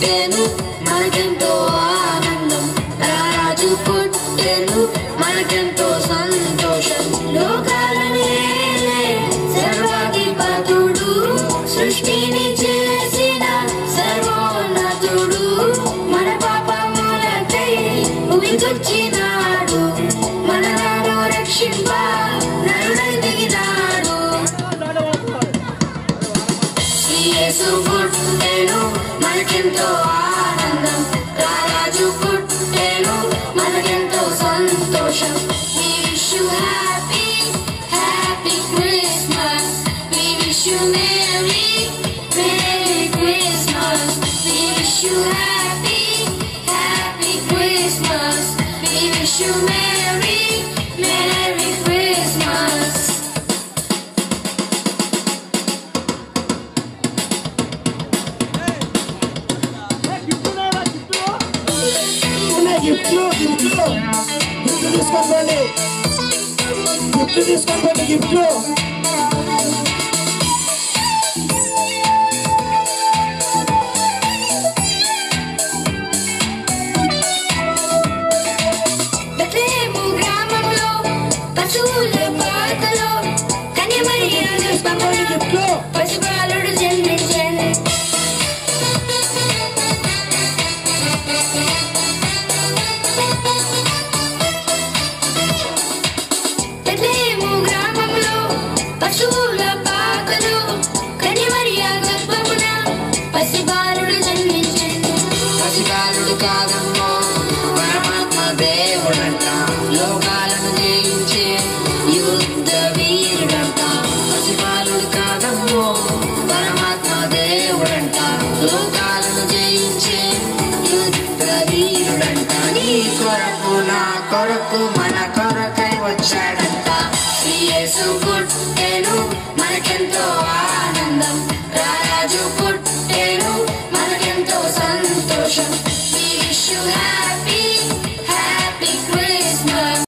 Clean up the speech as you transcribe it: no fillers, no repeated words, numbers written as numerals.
పుట్టెను మనకెంతో ఆనందం, రాజు పుట్టెను మనకెంతో సంతోషం. లోకాలని ఏలే సర్వాధిపతుడు, సృష్టిని చేసిన సర్వోన్నతుడు, మన పాపములకై భూమికొచ్చినాడు, మనలను రక్షింప నరుడై దిగినాడు. యేసు పుట్టెను మనకెంతో ఆనందం, రాజు పుట్టెను మనకెంతో సంతోషం. We wish you happy, happy Christmas. We wish you merry, merry Christmas. We wish you happy, happy Christmas. We wish you merry, merry Christmas. Gift తీసుకోండి గిఫ్ట్. బెత్లెహేము గ్రామంలో పశువుల పాకలో కన్యమరియా గర్భమున పసిబాలుడు జన్మించెను. బెత్లెహేము గ్రామంలో పశువుల పాకలో కన్యమరియా గర్భమున పసిబాలుడు జన్మించెను. పసిబాలుడు కాదమ్మో పరమాత్మ దేవుడంట, లోకాలను జయించే యుద్ధ వీరుడంట. పసిబాలుడు కాదమ్మో పరమాత్మ దేవుడంట, లోకాలను జయించే యుద్ధ వీరుడంట. నీ కొరకు నా కొరకు మన కొరకై వచ్చాడంట. యేసు పుట్టెను మనకెంతో ఆనందం, రాజు పుట్టెను మనకెంతో సంతోషం. We wish you happy,